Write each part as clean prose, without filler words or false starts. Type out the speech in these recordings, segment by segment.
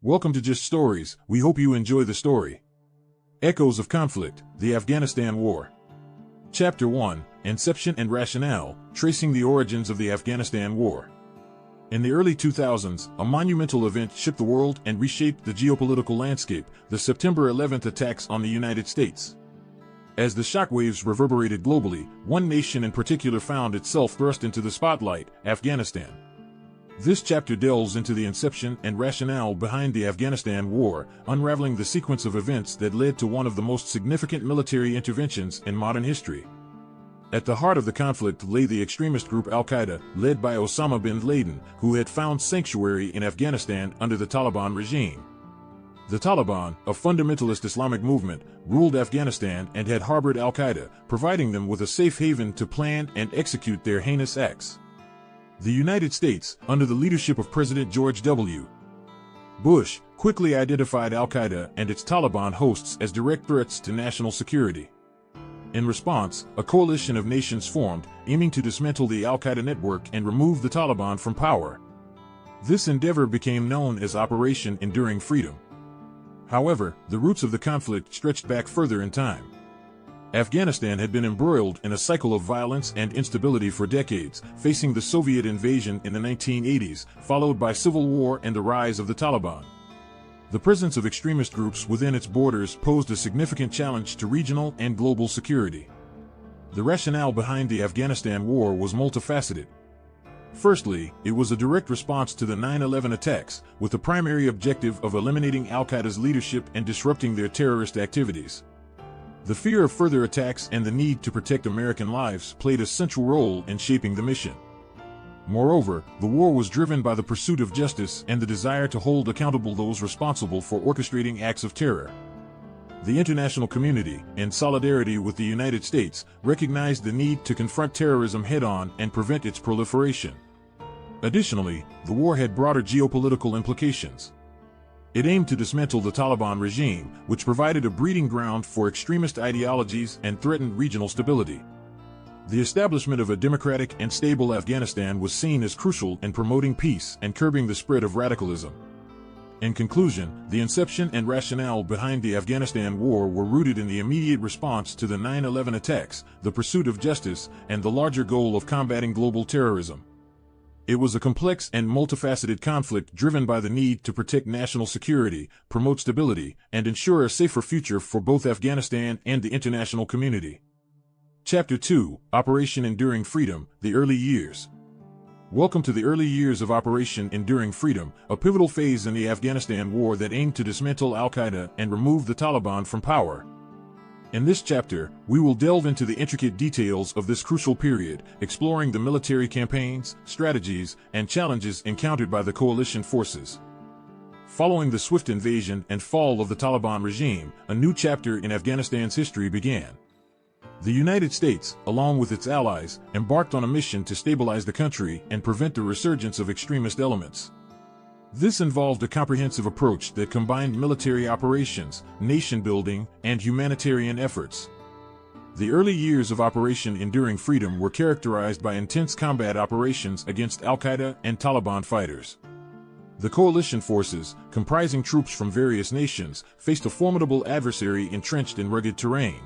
Welcome to Just Stories. We hope you enjoy the story. Echoes of Conflict, the Afghanistan War. Chapter 1, Inception and Rationale, Tracing the Origins of the Afghanistan War. In the early 2000s, a monumental event shook the world and reshaped the geopolitical landscape, the September 11th attacks on the United States. As the shockwaves reverberated globally, one nation in particular found itself thrust into the spotlight: Afghanistan. This chapter delves into the inception and rationale behind the Afghanistan War, unraveling the sequence of events that led to one of the most significant military interventions in modern history. At the heart of the conflict lay the extremist group Al-Qaeda, led by Osama bin Laden, who had found sanctuary in Afghanistan under the Taliban regime. The Taliban, a fundamentalist Islamic movement, ruled Afghanistan and had harbored Al-Qaeda, providing them with a safe haven to plan and execute their heinous acts. The United States, under the leadership of President George W. Bush, quickly identified Al-Qaeda and its Taliban hosts as direct threats to national security. In response, a coalition of nations formed, aiming to dismantle the Al-Qaeda network and remove the Taliban from power. This endeavor became known as Operation Enduring Freedom. However, the roots of the conflict stretched back further in time. Afghanistan had been embroiled in a cycle of violence and instability for decades, facing the Soviet invasion in the 1980s, followed by civil war and the rise of the Taliban. The presence of extremist groups within its borders posed a significant challenge to regional and global security. The rationale behind the Afghanistan War was multifaceted. Firstly, it was a direct response to the 9/11 attacks, with the primary objective of eliminating Al-Qaeda's leadership and disrupting their terrorist activities. The fear of further attacks and the need to protect American lives played a central role in shaping the mission. Moreover, the war was driven by the pursuit of justice and the desire to hold accountable those responsible for orchestrating acts of terror. The international community, in solidarity with the United States, recognized the need to confront terrorism head-on and prevent its proliferation. Additionally, the war had broader geopolitical implications. It aimed to dismantle the Taliban regime, which provided a breeding ground for extremist ideologies and threatened regional stability. The establishment of a democratic and stable Afghanistan was seen as crucial in promoting peace and curbing the spread of radicalism. In conclusion, the inception and rationale behind the Afghanistan War were rooted in the immediate response to the 9/11 attacks, the pursuit of justice, and the larger goal of combating global terrorism. It was a complex and multifaceted conflict driven by the need to protect national security, promote stability, and ensure a safer future for both Afghanistan and the international community. Chapter 2, Operation Enduring Freedom, the Early Years. Welcome to the early years of Operation Enduring Freedom, a pivotal phase in the Afghanistan War that aimed to dismantle Al-Qaeda and remove the Taliban from power. In this chapter, we will delve into the intricate details of this crucial period, exploring the military campaigns, strategies, and challenges encountered by the coalition forces. Following the swift invasion and fall of the Taliban regime, a new chapter in Afghanistan's history began. The United States, along with its allies, embarked on a mission to stabilize the country and prevent the resurgence of extremist elements. This involved a comprehensive approach that combined military operations, nation-building, and humanitarian efforts. The early years of Operation Enduring Freedom were characterized by intense combat operations against Al-Qaeda and Taliban fighters. The coalition forces, comprising troops from various nations, faced a formidable adversary entrenched in rugged terrain.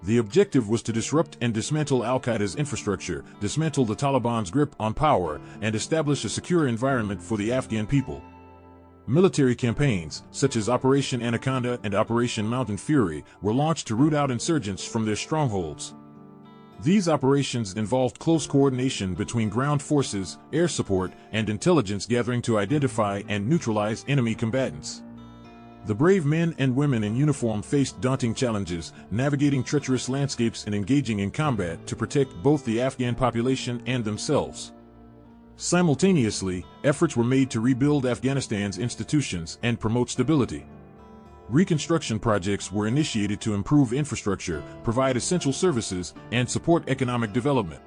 The objective was to disrupt and dismantle Al-Qaeda's infrastructure, dismantle the Taliban's grip on power, and establish a secure environment for the Afghan people. Military campaigns, such as Operation Anaconda and Operation Mountain Fury, were launched to root out insurgents from their strongholds. These operations involved close coordination between ground forces, air support, and intelligence gathering to identify and neutralize enemy combatants. The brave men and women in uniform faced daunting challenges, navigating treacherous landscapes and engaging in combat to protect both the Afghan population and themselves. Simultaneously, efforts were made to rebuild Afghanistan's institutions and promote stability. Reconstruction projects were initiated to improve infrastructure, provide essential services, and support economic development.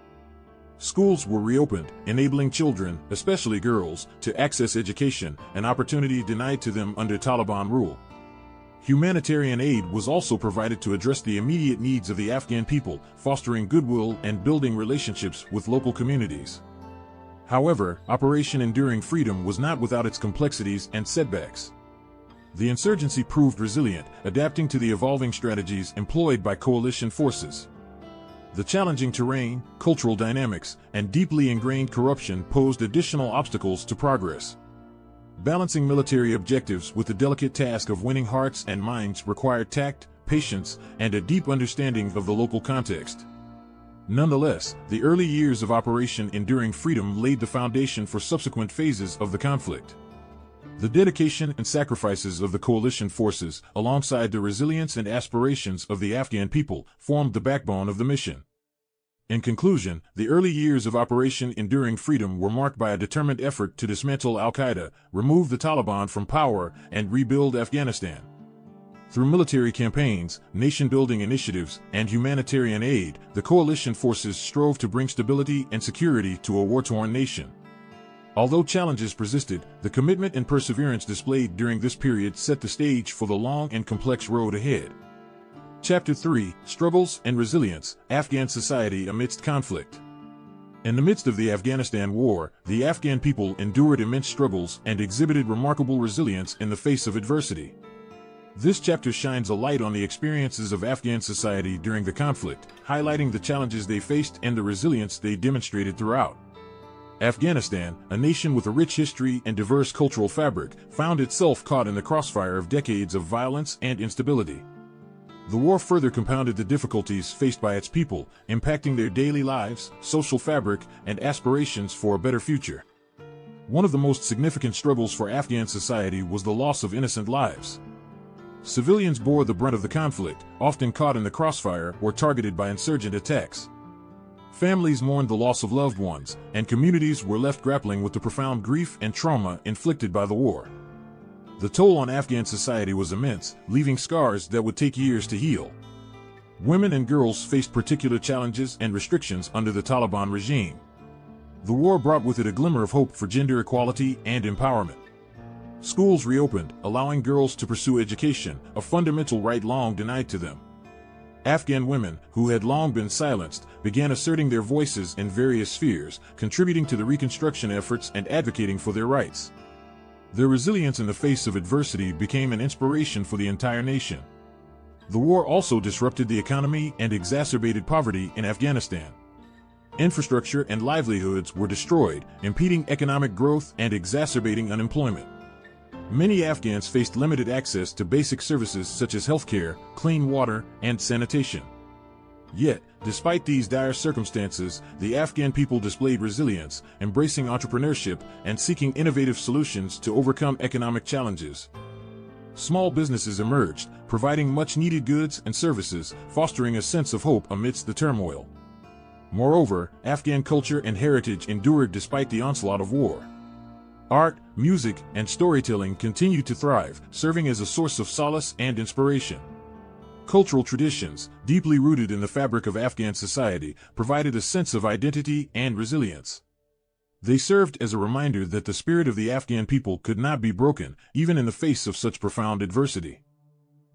Schools were reopened, enabling children, especially girls, to access education, an opportunity denied to them under Taliban rule. Humanitarian aid was also provided to address the immediate needs of the Afghan people, fostering goodwill and building relationships with local communities. However, Operation Enduring Freedom was not without its complexities and setbacks. The insurgency proved resilient, adapting to the evolving strategies employed by coalition forces. The challenging terrain, cultural dynamics, and deeply ingrained corruption posed additional obstacles to progress. Balancing military objectives with the delicate task of winning hearts and minds required tact, patience, and a deep understanding of the local context. Nonetheless, the early years of Operation Enduring Freedom laid the foundation for subsequent phases of the conflict. The dedication and sacrifices of the coalition forces, alongside the resilience and aspirations of the Afghan people, formed the backbone of the mission. In conclusion, the early years of Operation Enduring Freedom were marked by a determined effort to dismantle al-Qaeda, remove the Taliban from power, and rebuild Afghanistan. Through military campaigns, nation-building initiatives, and humanitarian aid, the coalition forces strove to bring stability and security to a war-torn nation. Although challenges persisted, the commitment and perseverance displayed during this period set the stage for the long and complex road ahead. Chapter 3: Struggles and Resilience, Afghan Society Amidst Conflict. In the midst of the Afghanistan War, the Afghan people endured immense struggles and exhibited remarkable resilience in the face of adversity. This chapter shines a light on the experiences of Afghan society during the conflict, highlighting the challenges they faced and the resilience they demonstrated throughout. Afghanistan, a nation with a rich history and diverse cultural fabric, found itself caught in the crossfire of decades of violence and instability. The war further compounded the difficulties faced by its people, impacting their daily lives, social fabric, and aspirations for a better future. One of the most significant struggles for Afghan society was the loss of innocent lives. Civilians bore the brunt of the conflict, often caught in the crossfire or targeted by insurgent attacks. Families mourned the loss of loved ones, and communities were left grappling with the profound grief and trauma inflicted by the war. The toll on Afghan society was immense, leaving scars that would take years to heal. Women and girls faced particular challenges and restrictions under the Taliban regime. The war brought with it a glimmer of hope for gender equality and empowerment. Schools reopened, allowing girls to pursue education, a fundamental right long denied to them. Afghan women, who had long been silenced, began asserting their voices in various spheres, contributing to the reconstruction efforts and advocating for their rights. Their resilience in the face of adversity became an inspiration for the entire nation. The war also disrupted the economy and exacerbated poverty in Afghanistan. Infrastructure and livelihoods were destroyed, impeding economic growth and exacerbating unemployment. Many Afghans faced limited access to basic services such as healthcare, clean water, and sanitation. Yet, despite these dire circumstances, the Afghan people displayed resilience, embracing entrepreneurship and seeking innovative solutions to overcome economic challenges. Small businesses emerged, providing much-needed goods and services, fostering a sense of hope amidst the turmoil. Moreover, Afghan culture and heritage endured despite the onslaught of war. Art, music, and storytelling continued to thrive, serving as a source of solace and inspiration. Cultural traditions, deeply rooted in the fabric of Afghan society, provided a sense of identity and resilience. They served as a reminder that the spirit of the Afghan people could not be broken, even in the face of such profound adversity.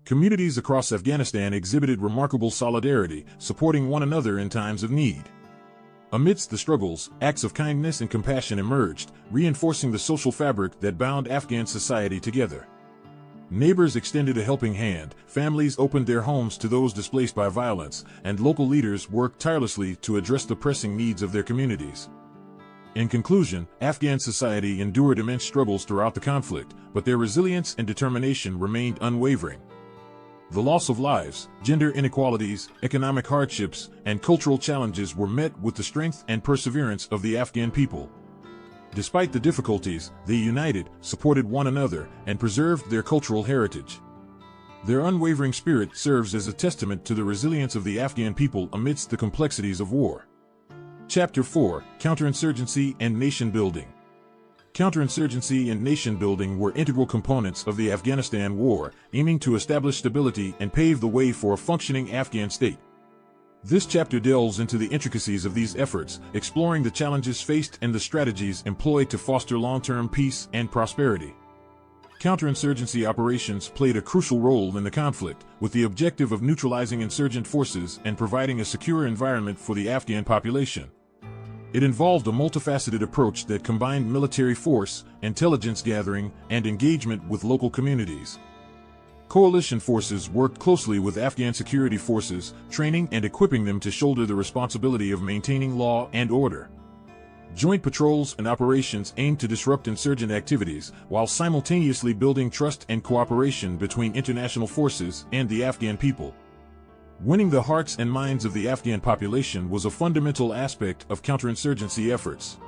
Communities across Afghanistan exhibited remarkable solidarity, supporting one another in times of need. Amidst the struggles, acts of kindness and compassion emerged, reinforcing the social fabric that bound Afghan society together. Neighbors extended a helping hand, families opened their homes to those displaced by violence, and local leaders worked tirelessly to address the pressing needs of their communities. In conclusion, Afghan society endured immense struggles throughout the conflict, but their resilience and determination remained unwavering. The loss of lives, gender inequalities, economic hardships, and cultural challenges were met with the strength and perseverance of the Afghan people. Despite the difficulties, they united, supported one another, and preserved their cultural heritage. Their unwavering spirit serves as a testament to the resilience of the Afghan people amidst the complexities of war. Chapter 4: Counterinsurgency and Nation Building. Counterinsurgency and nation building were integral components of the Afghanistan War, aiming to establish stability and pave the way for a functioning Afghan state. This chapter delves into the intricacies of these efforts, exploring the challenges faced and the strategies employed to foster long-term peace and prosperity. Counterinsurgency operations played a crucial role in the conflict, with the objective of neutralizing insurgent forces and providing a secure environment for the Afghan population. It involved a multifaceted approach that combined military force, intelligence gathering, and engagement with local communities. Coalition forces worked closely with Afghan security forces, training and equipping them to shoulder the responsibility of maintaining law and order. Joint patrols and operations aimed to disrupt insurgent activities, while simultaneously building trust and cooperation between international forces and the Afghan people. Winning the hearts and minds of the Afghan population was a fundamental aspect of counterinsurgency efforts.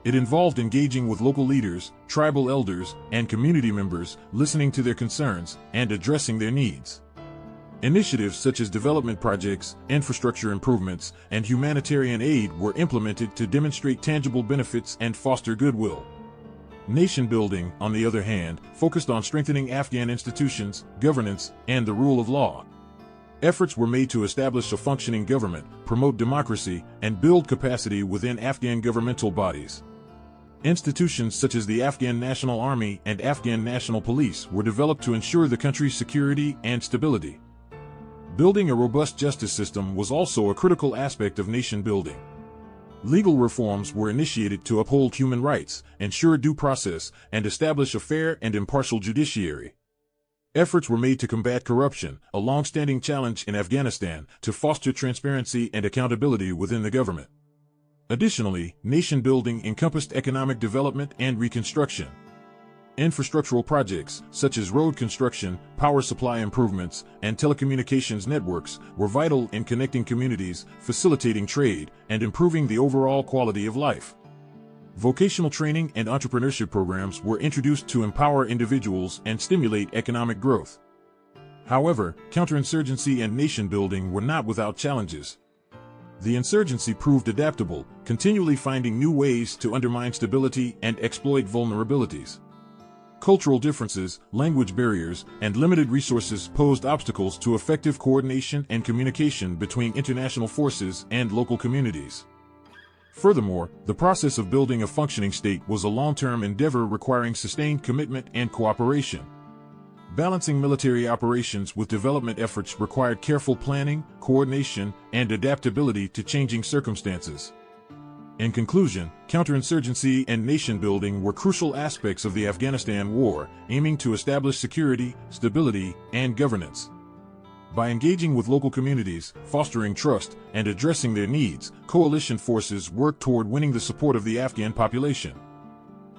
It involved engaging with local leaders, tribal elders, and community members, listening to their concerns, and addressing their needs. Initiatives such as development projects, infrastructure improvements, and humanitarian aid were implemented to demonstrate tangible benefits and foster goodwill. Nation building, on the other hand, focused on strengthening Afghan institutions, governance, and the rule of law. Efforts were made to establish a functioning government, promote democracy, and build capacity within Afghan governmental bodies. Institutions such as the Afghan National Army and Afghan National Police were developed to ensure the country's security and stability. Building a robust justice system was also a critical aspect of nation building. Legal reforms were initiated to uphold human rights, ensure due process, and establish a fair and impartial judiciary. Efforts were made to combat corruption, a long-standing challenge in Afghanistan, to foster transparency and accountability within the government. Additionally, nation building encompassed economic development and reconstruction. Infrastructural projects, such as road construction, power supply improvements, and telecommunications networks, were vital in connecting communities, facilitating trade, and improving the overall quality of life. Vocational training and entrepreneurship programs were introduced to empower individuals and stimulate economic growth. However, counterinsurgency and nation building were not without challenges. The insurgency proved adaptable, continually finding new ways to undermine stability and exploit vulnerabilities. Cultural differences, language barriers, and limited resources posed obstacles to effective coordination and communication between international forces and local communities. Furthermore, the process of building a functioning state was a long-term endeavor requiring sustained commitment and cooperation. Balancing military operations with development efforts required careful planning, coordination, and adaptability to changing circumstances. In conclusion, counterinsurgency and nation building were crucial aspects of the Afghanistan War, aiming to establish security, stability, and governance. By engaging with local communities, fostering trust, and addressing their needs, coalition forces worked toward winning the support of the Afghan population.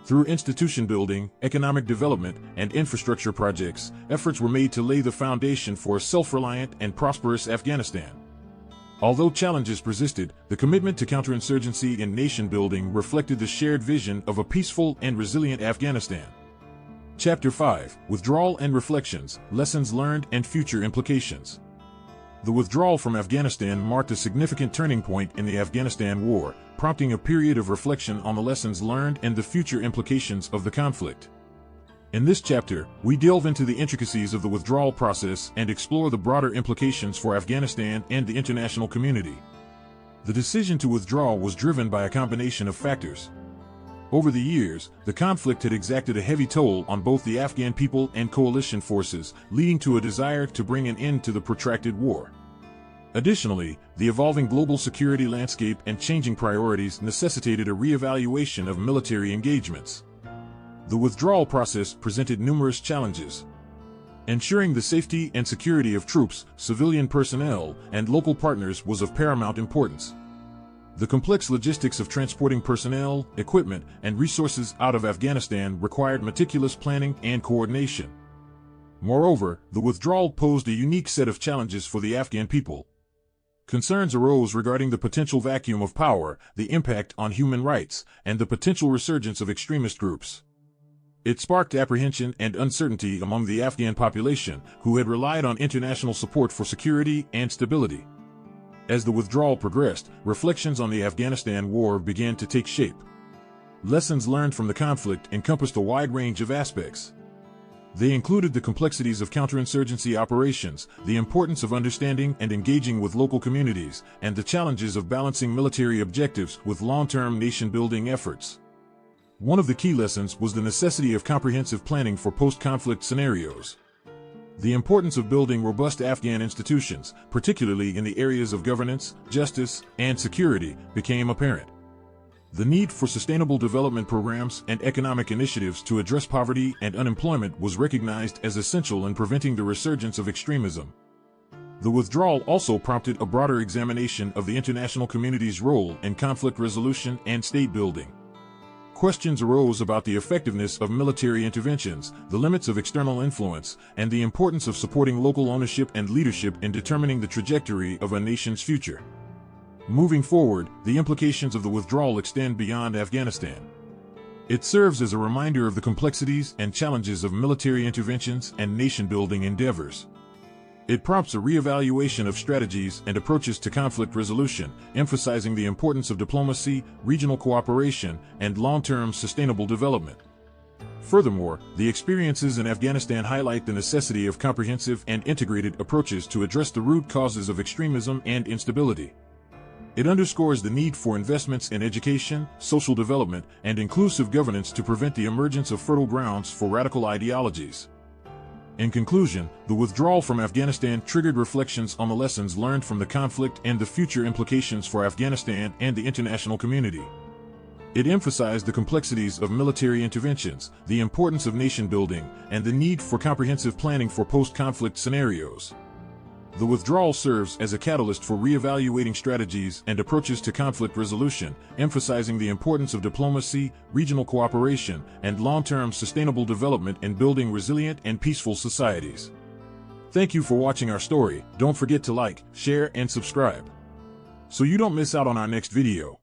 Through institution building, economic development, and infrastructure projects, efforts were made to lay the foundation for a self-reliant and prosperous Afghanistan. Although challenges persisted, the commitment to counterinsurgency and nation building reflected the shared vision of a peaceful and resilient Afghanistan. Chapter 5: Withdrawal and Reflections, Lessons Learned and Future Implications. The withdrawal from Afghanistan marked a significant turning point in the Afghanistan War, prompting a period of reflection on the lessons learned and the future implications of the conflict. In this chapter, we delve into the intricacies of the withdrawal process and explore the broader implications for Afghanistan and the international community. The decision to withdraw was driven by a combination of factors. Over the years, the conflict had exacted a heavy toll on both the Afghan people and coalition forces, leading to a desire to bring an end to the protracted war. Additionally, the evolving global security landscape and changing priorities necessitated a re-evaluation of military engagements. The withdrawal process presented numerous challenges. Ensuring the safety and security of troops, civilian personnel, and local partners was of paramount importance. The complex logistics of transporting personnel, equipment, and resources out of Afghanistan required meticulous planning and coordination. Moreover, the withdrawal posed a unique set of challenges for the Afghan people. Concerns arose regarding the potential vacuum of power, the impact on human rights, and the potential resurgence of extremist groups. It sparked apprehension and uncertainty among the Afghan population, who had relied on international support for security and stability. As the withdrawal progressed, reflections on the Afghanistan War began to take shape. Lessons learned from the conflict encompassed a wide range of aspects. They included the complexities of counterinsurgency operations, the importance of understanding and engaging with local communities, and the challenges of balancing military objectives with long-term nation-building efforts. One of the key lessons was the necessity of comprehensive planning for post-conflict scenarios. The importance of building robust Afghan institutions, particularly in the areas of governance, justice, and security, became apparent. The need for sustainable development programs and economic initiatives to address poverty and unemployment was recognized as essential in preventing the resurgence of extremism. The withdrawal also prompted a broader examination of the international community's role in conflict resolution and state building. Questions arose about the effectiveness of military interventions, the limits of external influence, and the importance of supporting local ownership and leadership in determining the trajectory of a nation's future. Moving forward, the implications of the withdrawal extend beyond Afghanistan. It serves as a reminder of the complexities and challenges of military interventions and nation-building endeavors. It prompts a reevaluation of strategies and approaches to conflict resolution, emphasizing the importance of diplomacy, regional cooperation, and long-term sustainable development. Furthermore, the experiences in Afghanistan highlight the necessity of comprehensive and integrated approaches to address the root causes of extremism and instability. It underscores the need for investments in education, social development, and inclusive governance to prevent the emergence of fertile grounds for radical ideologies. In conclusion, the withdrawal from Afghanistan triggered reflections on the lessons learned from the conflict and the future implications for Afghanistan and the international community. It emphasized the complexities of military interventions, the importance of nation building, and the need for comprehensive planning for post-conflict scenarios. The withdrawal serves as a catalyst for reevaluating strategies and approaches to conflict resolution, emphasizing the importance of diplomacy, regional cooperation, and long-term sustainable development in building resilient and peaceful societies. Thank you for watching our story. Don't forget to like, share, and subscribe, so you don't miss out on our next video.